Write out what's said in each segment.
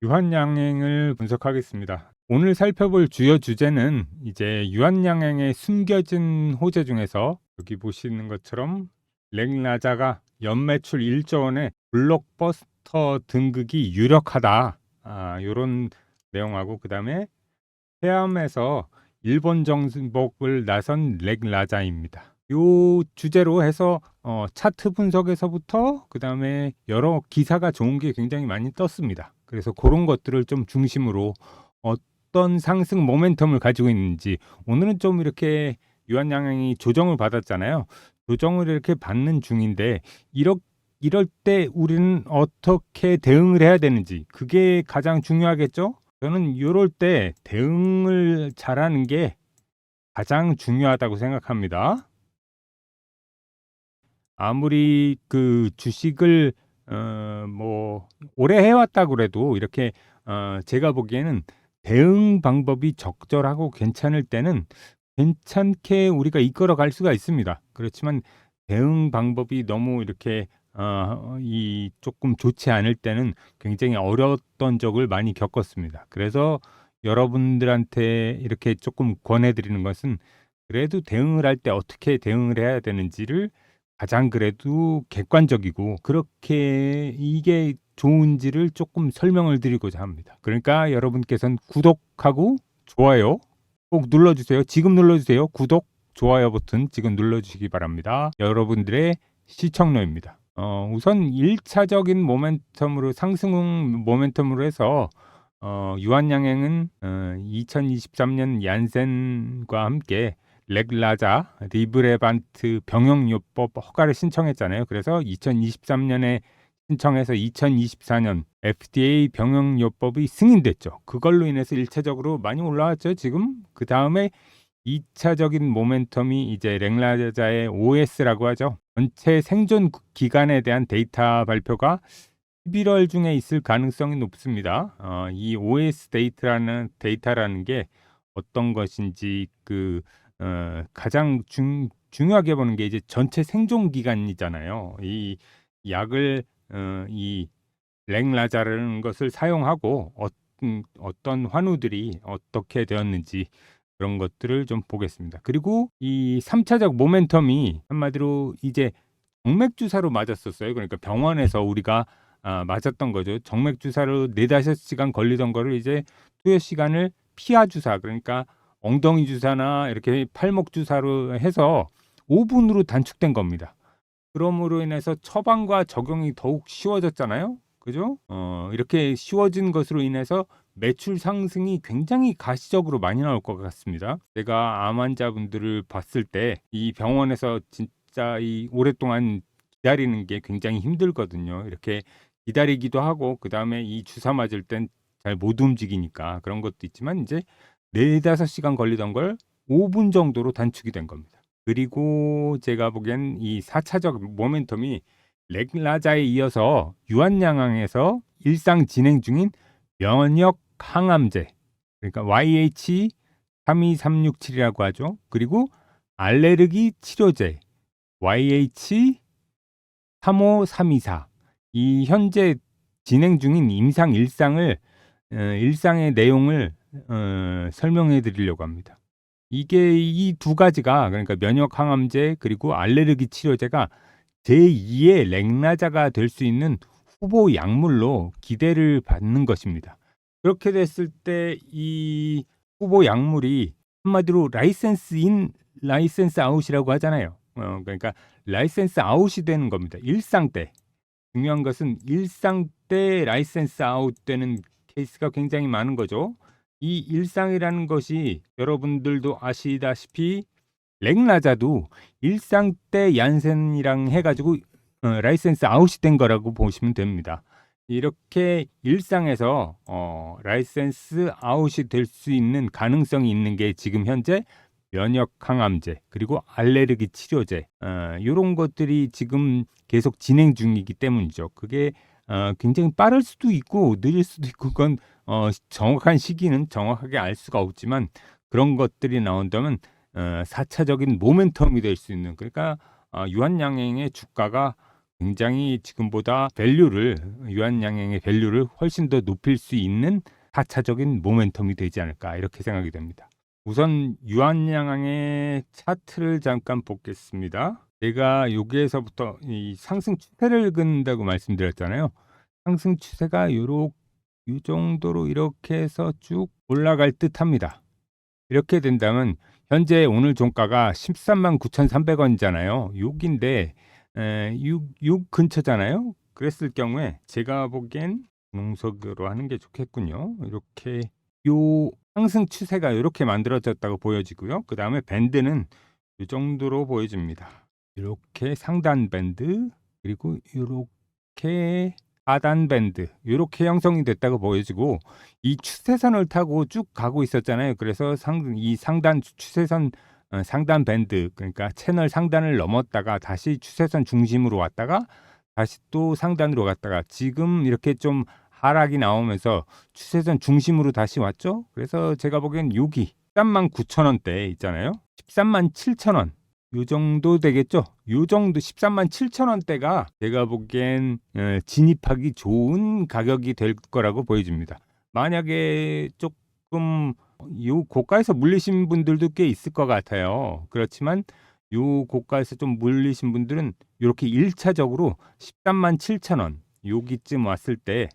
유한양행을 분석하겠습니다. 오늘 살펴볼 주요 주제는 이제 유한양행의 숨겨진 호재 중에서 여기 보시는 것처럼 렉라자가 연매출 1조 원의 블록버스터 등극이 유력하다. 요런 내용하고 그다음에 해암에서 일본 정복을 나선 렉라자입니다. 요 주제로 해서 차트 분석에서부터 그다음에 여러 기사가 좋은 게 굉장히 많이 떴습니다. 그래서 그런 것들을 좀 중심으로 어떤 상승 모멘텀을 가지고 있는지, 오늘은 좀 이렇게 유한양행이 조정을 받았잖아요. 조정을 이렇게 받는 중인데 이럴 때 우리는 어떻게 대응을 해야 되는지, 그게 가장 중요하겠죠. 저는 이럴 때 대응을 잘하는 게 가장 중요하다고 생각합니다. 아무리 그 주식을 뭐 오래 해왔다 그래도 이렇게 제가 보기에는 대응 방법이 적절하고 괜찮을 때는 괜찮게 우리가 이끌어 갈 수가 있습니다. 그렇지만 대응 방법이 너무 이렇게 이 조금 좋지 않을 때는 굉장히 어려웠던 적을 많이 겪었습니다. 그래서 여러분들한테 이렇게 조금 권해드리는 것은, 그래도 대응을 할 때 어떻게 대응을 해야 되는지를 가장 그래도 객관적이고 그렇게 이게 좋은지를 조금 설명을 드리고자 합니다. 그러니까 여러분께서는 구독하고 좋아요 꼭 눌러주세요. 지금 눌러주세요. 구독, 좋아요 버튼 지금 눌러주시기 바랍니다. 여러분들의 시청료입니다. 우선 1차적인 모멘텀으로, 상승 모멘텀으로 해서 유한양행은 2023년 얀센과 함께 렉라자 리브레반트 병역요법 허가를 신청했잖아요. 그래서 2023년에 신청해서 2024년 FDA 병역요법이 승인됐죠. 그걸로 인해서 1차적으로 많이 올라왔죠. 지금 그 다음에 2차적인 모멘텀이 이제 렉라자의 OS라고 하죠. 전체 생존 기간에 대한 데이터 발표가 11월 중에 있을 가능성이 높습니다. 이 OS 데이터라는 게 어떤 것인지 가장 중요하게 보는 게 이제 전체 생존 기간이잖아요. 이 약을 이 렉라자라는 것을 사용하고 어떤 환우들이 어떻게 되었는지 그런 것들을 좀 보겠습니다. 그리고 이 3차적 모멘텀이 한마디로 이제 정맥 주사로 맞았었어요. 그러니까 병원에서 우리가 맞았던 거죠. 정맥 주사로 4-5시간 걸리던 거를 이제 투여 시간을 피하 주사, 그러니까 엉덩이 주사나 이렇게 팔목 주사로 해서 5분으로 단축된 겁니다. 그럼으로 인해서 처방과 적용이 더욱 쉬워졌잖아요. 그죠? 이렇게 쉬워진 것으로 인해서 매출 상승이 굉장히 가시적으로 많이 나올 것 같습니다. 제가 암 환자분들을 봤을 때 이 병원에서 진짜 이 오랫동안 기다리는 게 굉장히 힘들거든요. 이렇게 기다리기도 하고 그다음에 이 주사 맞을 땐 잘 못 움직이니까 그런 것도 있지만, 이제 4-5시간 걸리던 걸 5분 정도로 단축이 된 겁니다. 그리고 제가 보기엔 이 4차적 모멘텀이 렉라자에 이어서 유한양항에서 일상 진행 중인 면역 항암제, 그러니까 YH32367이라고 하죠. 그리고 알레르기 치료제 YH35324, 이 현재 진행 중인 임상 일상의 내용을 설명해 드리려고 합니다. 이게 이 두 가지가, 그러니까 면역 항암제 그리고 알레르기 치료제가 제2의 렉라자가 될 수 있는 후보 약물로 기대를 받는 것입니다. 그렇게 됐을 때 이 후보 약물이 한마디로 라이센스 인, 라이센스 아웃이라고 하잖아요. 그러니까 라이센스 아웃이 되는 겁니다. 일상 때. 중요한 것은 일상 때 라이센스 아웃 되는 케이스가 굉장히 많은 거죠. 이 일상이라는 것이 여러분들도 아시다시피 렉라자도 일상 때 얀센이랑 해가지고 라이센스 아웃이 된 거라고 보시면 됩니다. 이렇게 일상에서 라이센스 아웃이 될 수 있는 가능성이 있는 게 지금 현재 면역 항암제 그리고 알레르기 치료제, 이런 것들이 지금 계속 진행 중이기 때문이죠. 그게 굉장히 빠를 수도 있고 느릴 수도 있고, 그건 정확한 시기는 정확하게 알 수가 없지만, 그런 것들이 나온다면 4차적인 모멘텀이 될 수 있는, 그러니까 유한양행의 주가가 굉장히 지금보다 밸류를 유한양행의 밸류를 훨씬 더 높일 수 있는 4차적인 모멘텀이 되지 않을까 이렇게 생각이 됩니다. 우선 유한양행의 차트를 잠깐 보겠습니다. 제가 여기에서부터 이 상승 추세를 그는다고 말씀드렸잖아요. 상승 추세가 이 정도로 이렇게 해서 쭉 올라갈 듯합니다. 이렇게 된다면 현재 오늘 종가가 13만 9,300원이잖아요. 6인데 6 근처잖아요. 그랬을 경우에 제가 보기엔 분홍색으로 하는 게 좋겠군요. 이렇게 요 상승 추세가 이렇게 만들어졌다고 보여지고요. 그 다음에 밴드는 이 정도로 보여집니다. 이렇게 상단 밴드 그리고 이렇게 하단 밴드 이렇게 형성이 됐다고 보여지고 이 추세선을 타고 쭉 가고 있었잖아요. 그래서 이 상단 추세선 상단 밴드 그러니까 채널 상단을 넘었다가 다시 추세선 중심으로 왔다가 다시 또 상단으로 갔다가 지금 이렇게 좀 하락이 나오면서 추세선 중심으로 다시 왔죠. 그래서 제가 보기엔 여기 13만 9천원대 있잖아요. 13만 7천원 요 정도 되겠죠. 요 정도 13만 7천원대가 제가 보기엔 진입하기 좋은 가격이 될 거라고 보여집니다. 만약에 조금 요 고가에서 물리신 분들도 꽤 있을 것 같아요. 그렇지만 요 고가에서 좀 물리신 분들은 이렇게 1차적으로 13만 7천원 여기쯤 왔을 때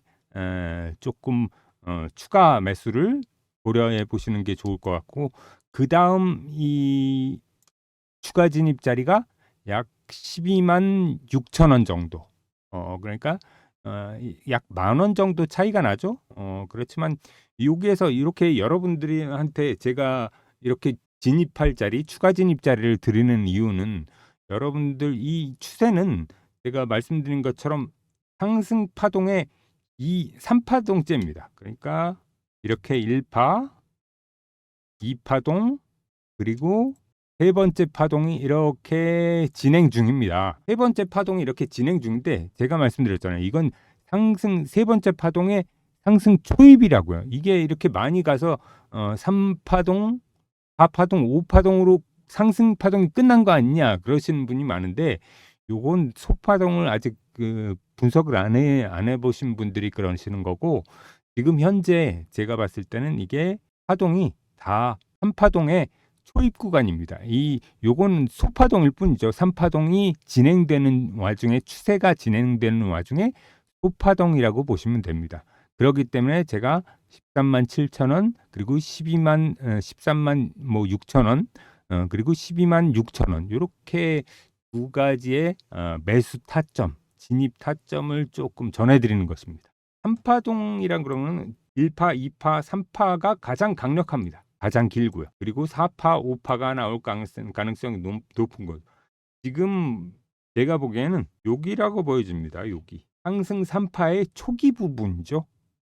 조금 추가 매수를 고려해 보시는 게 좋을 것 같고, 그 다음 이 추가 진입 자리가 약 12만 6천 원 정도. 그러니까 약 10,000원 정도 차이가 나죠. 그렇지만 여기에서 이렇게 여러분들한테 제가 이렇게 진입할 자리, 추가 진입 자리를 드리는 이유는 여러분들 이 추세는 제가 말씀드린 것처럼 상승 파동의 이 3파동째입니다. 그러니까 이렇게 1파, 2파동, 그리고 세 번째 파동이 이렇게 진행 중입니다. 세 번째 파동이 이렇게 진행 중인데 제가 말씀드렸잖아요. 이건 상승 세 번째 파동의 상승 초입이라고요. 이게 이렇게 많이 가서 3파동, 4파동, 5파동으로 상승 파동이 끝난 거 아니냐 그러시는 분이 많은데, 요건 소파동을 아직 분석을 안 해보신 분들이 그러시는 거고, 지금 현재 제가 봤을 때는 이게 파동이 다 3파동의 초입 구간입니다. 요거는 소파동일 뿐이죠. 3파동이 진행되는 와중에 추세가 진행되는 와중에 소파동이라고 보시면 됩니다. 그렇기 때문에 제가 13만 7천 원 그리고 13만 6천 원 그리고 12만 6천 원 이렇게 두 가지의 매수 타점, 진입 타점을 조금 전해드리는 것입니다. 3파동이란 그러면 1파, 2파, 3파가 가장 강력합니다. 가장 길고요. 그리고 4파, 5파가 나올 가능성이 높은 거죠. 지금 제가 보기에는 여기라고 보여집니다. 여기 상승 3파의 초기 부분이죠.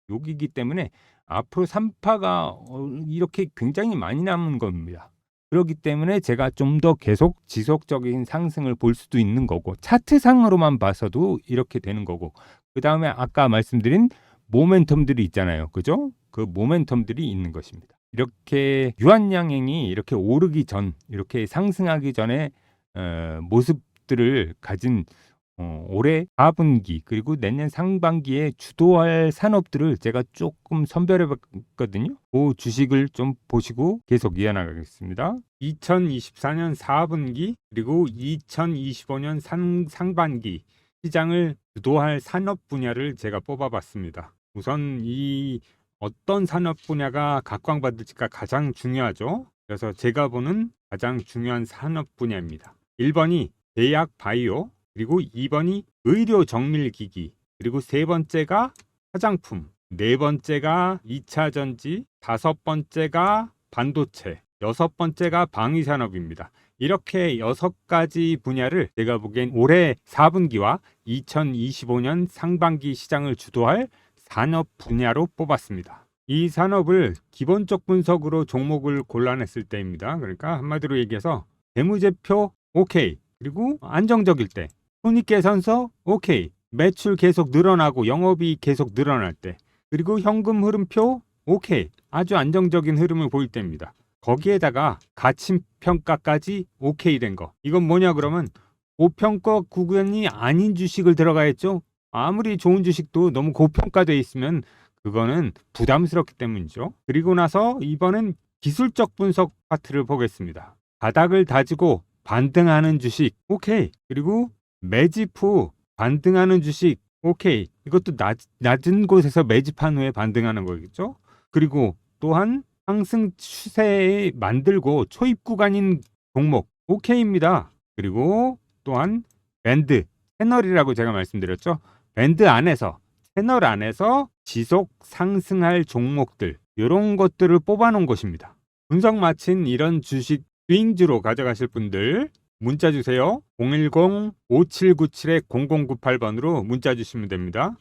여기이기 때문에 앞으로 3파가 이렇게 굉장히 많이 남은 겁니다. 그렇기 때문에 제가 좀 더 계속 지속적인 상승을 볼 수도 있는 거고, 차트상으로만 봐서도 이렇게 되는 거고, 그 다음에 아까 말씀드린 모멘텀들이 있잖아요. 그죠? 그 모멘텀들이 있는 것입니다. 이렇게 유한양행이 이렇게 오르기 전, 이렇게 상승하기 전에 모습들을 가진 올해 4분기 그리고 내년 상반기에 주도할 산업들을 제가 조금 선별해 봤거든요. 그 주식을 좀 보시고 계속 이어나가겠습니다. 2024년 4분기 그리고 2025년 상반기 시장을 주도할 산업 분야를 제가 뽑아봤습니다. 우선 이 어떤 산업 분야가 각광받을지가 가장 중요하죠. 그래서 제가 보는 가장 중요한 산업 분야입니다. 1번이 제약 바이오, 그리고 2번이 의료 정밀기기, 그리고 세 번째가 화장품, 네 번째가 2차 전지, 다섯 번째가 반도체, 여섯 번째가 방위산업입니다. 이렇게 6가지 분야를 제가 보기엔 올해 4분기와 2025년 상반기 시장을 주도할 산업 분야로 뽑았습니다. 이 산업을 기본적 분석으로 종목을 골라냈을 때입니다. 그러니까 한마디로 얘기해서 재무제표 오케이, 그리고 안정적일 때, 손익계산서 오케이, 매출 계속 늘어나고 영업이익 계속 늘어날 때, 그리고 현금 흐름표 오케이, 아주 안정적인 흐름을 보일 때입니다. 거기에다가 가치평가까지 오케이 된 거. 이건 뭐냐 그러면 고평가 구간이 아닌 주식을 들어가 했죠. 아무리 좋은 주식도 너무 고평가되어 있으면 그거는 부담스럽기 때문이죠. 그리고 나서 이번엔 기술적 분석 파트를 보겠습니다. 바닥을 다지고 반등하는 주식, 오케이. 그리고 매집 후 반등하는 주식, 오케이. 이것도 낮은 곳에서 매집한 후에 반등하는 거겠죠. 그리고 또한 상승 추세에 만들고 초입 구간인 종목, 오케이입니다. 그리고 또한 밴드, 채널이라고 제가 말씀드렸죠. 밴드 안에서, 채널 안에서 지속 상승할 종목들, 이런 것들을 뽑아놓은 것입니다. 분석 마친 이런 주식 스윙주로 가져가실 분들 문자 주세요. 010-5797-0098번으로 문자 주시면 됩니다.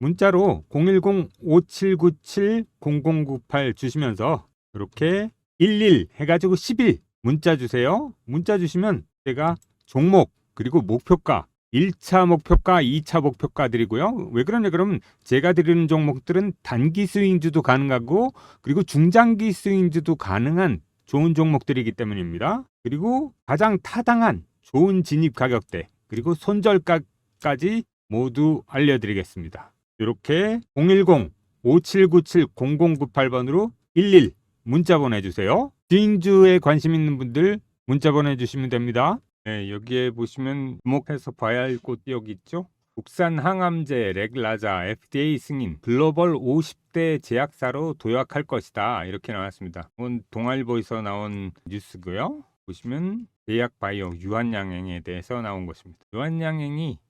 문자로 010-5797-0098 주시면서 이렇게 11 해가지고 11 문자 주세요. 문자 주시면 제가 종목 그리고 목표가 1차 목표가 2차 목표가 드리고요. 왜 그러냐 그러면 제가 드리는 종목들은 단기 스윙주도 가능하고 그리고 중장기 스윙주도 가능한 좋은 종목들이기 때문입니다. 그리고 가장 타당한 좋은 진입 가격대 그리고 손절가까지 모두 알려드리겠습니다. 이렇게 010-5797-0098번으로 11 문자 보내주세요. 스윙주에 관심 있는 분들 문자 보내주시면 됩니다. 네, 여기에 보시면 주목해서 봐야 할 곳 여기 있죠. 국산 항암제 렉라자 FDA 승인 글로벌 50대 제약사로 도약할 것이다. 이렇게 나왔습니다. 이건 동아일보에서 나온 뉴스고요. 보시면 제약바이오 유한양행에 대해서 나온 것입니다. 유한양행이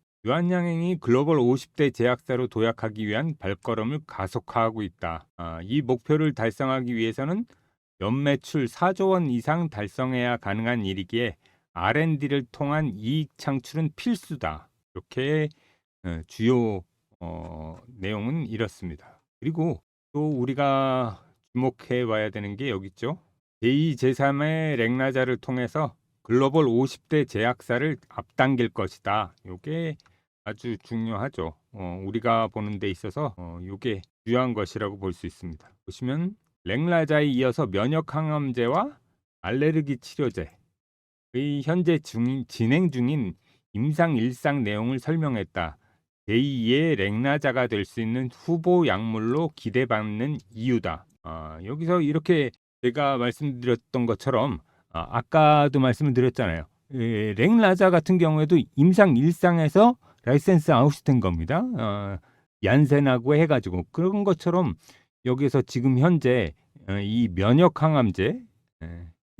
글로벌 50대 제약사로 도약하기 위한 발걸음을 가속화하고 있다. 이 목표를 달성하기 위해서는 연매출 4조 원 이상 달성해야 가능한 일이기에 R&D를 통한 이익 창출은 필수다. 이렇게 주요 내용은 이렇습니다. 그리고 또 우리가 주목해 봐야 되는 게 여기 있죠. 제2, 제3의 렉나자를 통해서 글로벌 50대 제약사를 앞당길 것이다. 이게 아주 중요하죠. 우리가 보는 데 있어서 이게 중요한 것이라고 볼 수 있습니다. 보시면 렉나자에 이어서 면역 항암제와 알레르기 치료제 현재 진행 중인 임상 일상 내용을 설명했다. 제2의 렉나자가 될 수 있는 후보 약물로 기대받는 이유다. 여기서 이렇게 제가 말씀드렸던 것처럼 아까도 말씀을 드렸잖아요. 렉나자 같은 경우에도 임상 일상에서 라이센스 아웃된 겁니다. 얀센하고 해가지고 그런 것처럼 여기서 지금 현재 이 면역 항암제,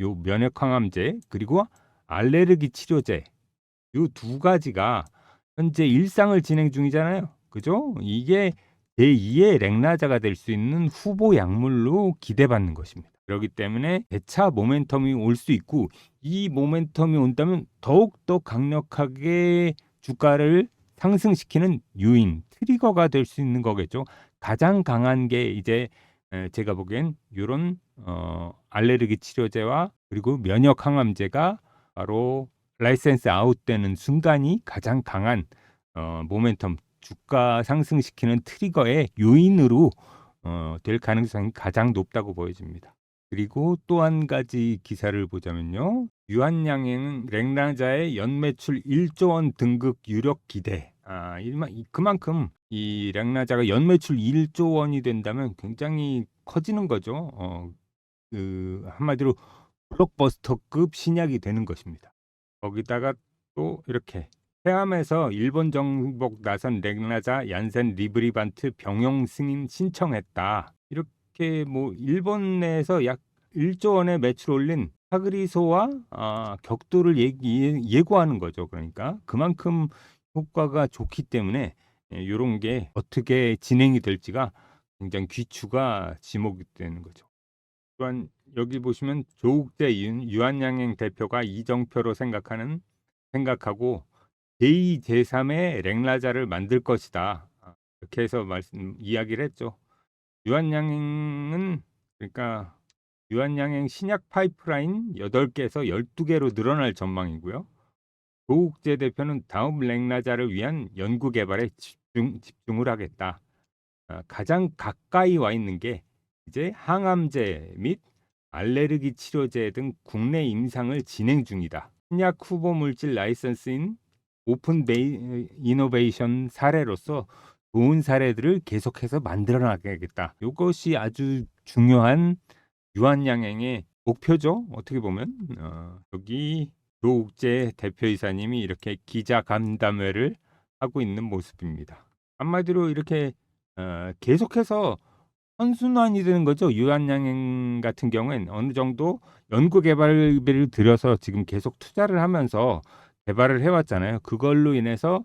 요 면역 항암제 그리고 알레르기 치료제 요 두 가지가 현재 일상을 진행 중이잖아요. 그죠? 이게 제2의 렉나자가 될 수 있는 후보 약물로 기대받는 것입니다. 그렇기 때문에 대차 모멘텀이 올 수 있고 이 모멘텀이 온다면 더욱더 강력하게 주가를 상승시키는 요인, 트리거가 될 수 있는 거겠죠. 가장 강한 게 이제 제가 보기엔 이런 알레르기 치료제와 그리고 면역 항암제가 바로 라이센스 아웃되는 순간이 가장 강한 모멘텀 주가 상승시키는 트리거의 요인으로 될 가능성이 가장 높다고 보여집니다. 그리고 또 한 가지 기사를 보자면요. 유한양행 렉나자의 연매출 1조 원 등극 유력 기대. 그만큼 이 렉나자가 연매출 1조 원이 된다면 굉장히 커지는 거죠. 한마디로 블록버스터급 신약이 되는 것입니다. 거기다가 또 이렇게 폐암에서 일본 정복 나선 렉나자 얀센 리브리반트 병용 승인 신청했다. 이렇게 뭐 일본 내에서 약 1조 원의 매출 올린 하그리소와 격돌을 예고하는 거죠. 그러니까 그만큼 효과가 좋기 때문에 이런 게 어떻게 진행이 될지가 굉장히 귀추가 지목이 되는 거죠. 또한 여기 보시면 조국대 유한양행 대표가 이정표로 생각하고 제2, 제3의 렉나자를 만들 것이다. 이렇게 해서 이야기를 했죠. 유한양행은 그러니까 유한양행 신약 파이프라인 8개에서 12개로 늘어날 전망이고요. 조국재 대표는 다음 렉나자를 위한 연구 개발에 집중을 하겠다. 가장 가까이 와 있는 게 이제 항암제 및 알레르기 치료제 등 국내 임상을 진행 중이다. 신약 후보 물질 라이선스인 오픈 이노베이션 사례로서 좋은 사례들을 계속해서 만들어 나가야겠다. 이것이 아주 중요한 유한양행의 목표죠. 어떻게 보면 여기 조욱재 대표이사님이 이렇게 기자 간담회를 하고 있는 모습입니다. 한마디로 이렇게 계속해서 선순환이 되는 거죠. 유한양행 같은 경우엔 어느 정도 연구 개발비를 들여서 지금 계속 투자를 하면서 개발을 해왔잖아요. 그걸로 인해서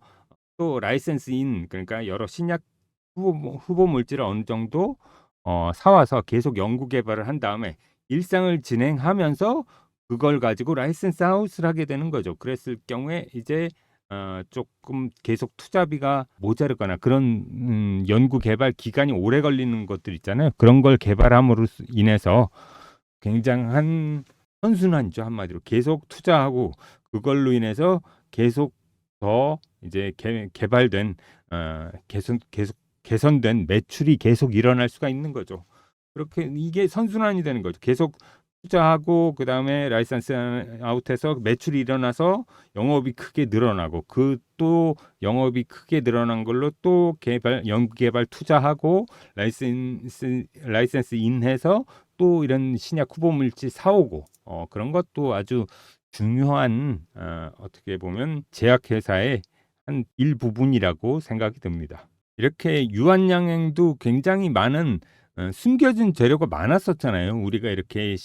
또 라이센스인 그러니까 여러 신약 후보 물질을 어느 정도 사와서 계속 연구 개발을 한 다음에 일상을 진행하면서 그걸 가지고 라이센스 하우스를 하게 되는 거죠. 그랬을 경우에 이제 조금 계속 투자비가 모자르거나 그런 연구 개발 기간이 오래 걸리는 것들 있잖아요. 그런 걸 개발함으로 인해서 굉장한 선순환이죠. 한마디로 계속 투자하고 그걸로 인해서 계속 더 이제 개발된 계속 개선된 매출이 계속 일어날 수가 있는 거죠. 그렇게 이게 선순환이 되는 거죠. 계속 투자하고 그다음에 라이선스 아웃해서 매출이 일어나서 영업이 크게 늘어나고 그 또 영업이 크게 늘어난 걸로 또 연구 개발 투자하고 라이센스 인해서 또 이런 신약 후보 물질 사오고 그런 것도 아주 중요한 어떻게 보면 제약회사의 한 일부분이라고 생각이 듭니다. 이렇게 유한양행도 굉장히 많은 숨겨진 재료가 많았었잖아요. 우리가 이렇게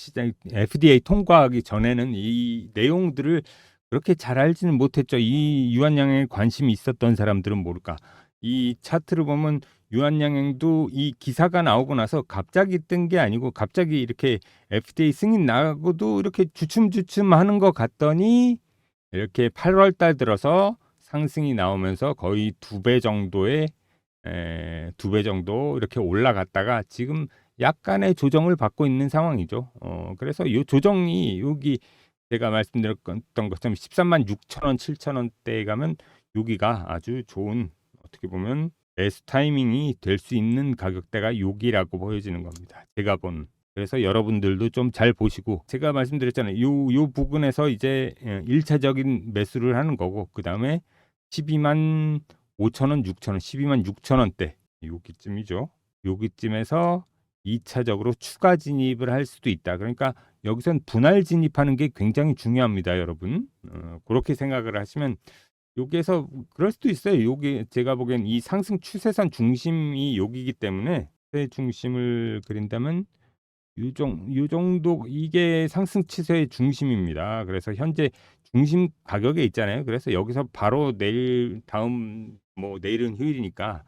FDA 통과하기 전에는 이 내용들을 그렇게 잘 알지는 못했죠. 이 유한양행에 관심이 있었던 사람들은 모를까. 이 차트를 보면 유한양행도 이 기사가 나오고 나서 갑자기 뜬 게 아니고 갑자기 이렇게 FDA 승인 나고도 이렇게 주춤주춤 하는 것 같더니 이렇게 8월 달 들어서 상승이 나오면서 거의 2배 정도의 2배 정도 이렇게 올라갔다가 지금 약간의 조정을 받고 있는 상황이죠. 그래서 이 조정이 여기 제가 말씀드렸던 것처럼 13만 6천 원, 7천 원대에 가면 여기가 아주 좋은 어떻게 보면 베스트 타이밍이 될 수 있는 가격대가 여기라고 보여지는 겁니다. 제가 본. 그래서 여러분들도 좀 잘 보시고 제가 말씀드렸잖아요. 요 부분에서 이제 1차적인 매수를 하는 거고 그다음에 12만 5천 원, 6천 원, 12만 6천 원대 여기쯤이죠. 여기쯤에서 2차적으로 추가 진입을 할 수도 있다. 그러니까 여기선 분할 진입하는 게 굉장히 중요합니다, 여러분. 그렇게 생각을 하시면 여기에서 그럴 수도 있어요. 여기 제가 보기엔 이 상승 추세선 중심이 여기이기 때문에 추세 중심을 그린다면 요 정도 이게 상승 추세의 중심입니다. 그래서 현재 중심 가격에 있잖아요. 그래서 여기서 바로 내일 다음 뭐 내일은 휴일이니까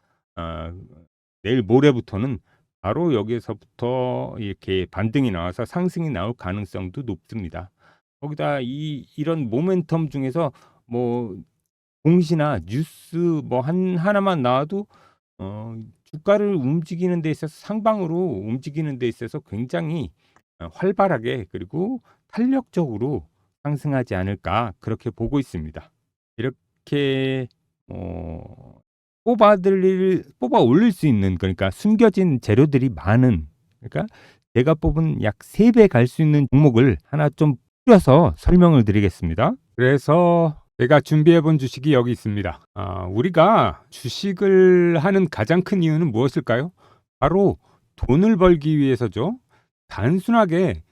내일 모레부터는 바로 여기서부터 이렇게 반등이 나와서 상승이 나올 가능성도 높습니다. 거기다 이런 모멘텀 중에서 뭐 공시나 뉴스 뭐 하나만 나와도 주가를 움직이는 데 있어서 상방으로 움직이는 데 있어서 굉장히 활발하게 그리고 탄력적으로 상승하지 않을까 그렇게 보고 있습니다. 이렇게 뽑아 올릴 수 있는 그러니까 숨겨진 재료들이 많은 그러니까 제가 뽑은 약 3배 갈 수 있는 종목을 하나 좀 뿌려서 설명을 드리겠습니다. 그래서 제가 준비해 본 주식이 여기 있습니다. 우리가 주식을 하는 가장 큰 이유는 무엇일까요? 바로 돈을 벌기 위해서죠. 단순하게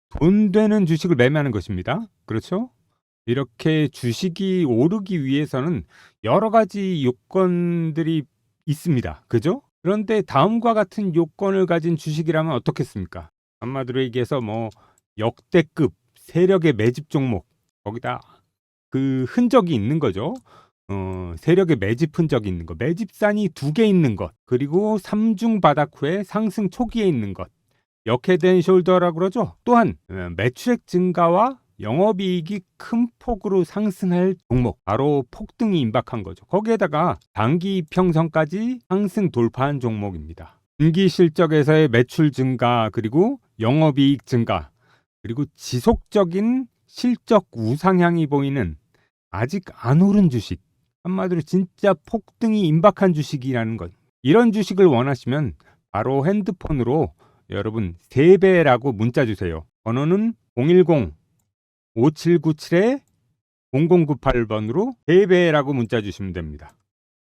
돈 되는 주식을 매매하는 것입니다. 그렇죠? 이렇게 주식이 오르기 위해서는 여러 가지 요건들이 있습니다. 그죠? 그런데 다음과 같은 요건을 가진 주식이라면 어떻겠습니까? 한마디로 얘기해서 뭐 역대급 세력의 매집 종목 거기다 그 흔적이 있는 거죠. 세력의 매집 흔적이 있는 것, 매집산이 2개 있는 것, 그리고 3중 바닥 후에 상승 초기에 있는 것, 역헤드 숄더라고 그러죠. 또한 매출액 증가와 영업이익이 큰 폭으로 상승할 종목, 바로 폭등이 임박한 거죠. 거기에다가 단기 이평선까지 상승 돌파한 종목입니다. 분기 실적에서의 매출 증가, 그리고 영업이익 증가, 그리고 지속적인 실적 우상향이 보이는 아직 안 오른 주식, 한마디로 진짜 폭등이 임박한 주식이라는 것. 이런 주식을 원하시면 바로 핸드폰으로 여러분 3배라고 문자 주세요. 번호는 010-5797 0098번으로 3배라고 문자 주시면 됩니다.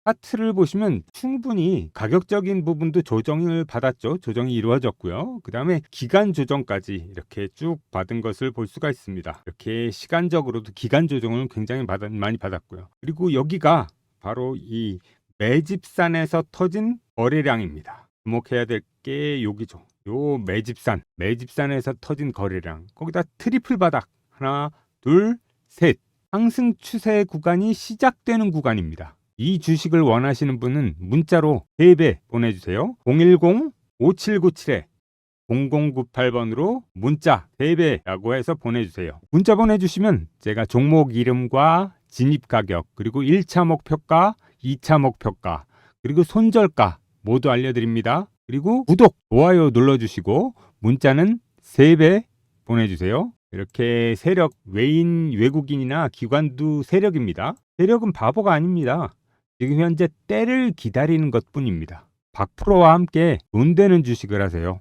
차트를 보시면 충분히 가격적인 부분도 조정을 받았죠. 조정이 이루어졌고요. 그 다음에 기간 조정까지 이렇게 쭉 받은 것을 볼 수가 있습니다. 이렇게 시간적으로도 기간 조정을 굉장히 많이 받았고요. 그리고 여기가 바로 이 매집산에서 터진 거래량입니다. 주목해야 될 게 여기죠. 요 매집산에서 터진 거래량, 거기다 트리플 바닥 하나 둘 셋, 상승 추세 구간이 시작되는 구간입니다. 이 주식을 원하시는 분은 문자로 3배 보내주세요. 010-5797-0098번으로 문자 3배라고 해서 보내주세요. 문자 보내주시면 제가 종목 이름과 진입 가격, 그리고 1차 목표가, 2차 목표가, 그리고 손절가 모두 알려드립니다. 그리고 구독, 좋아요 눌러주시고 문자는 3배 보내주세요. 이렇게 세력, 외국인이나 기관도 세력입니다. 세력은 바보가 아닙니다. 지금 현재 때를 기다리는 것뿐입니다. 박프로와 함께 돈 되는 주식을 하세요.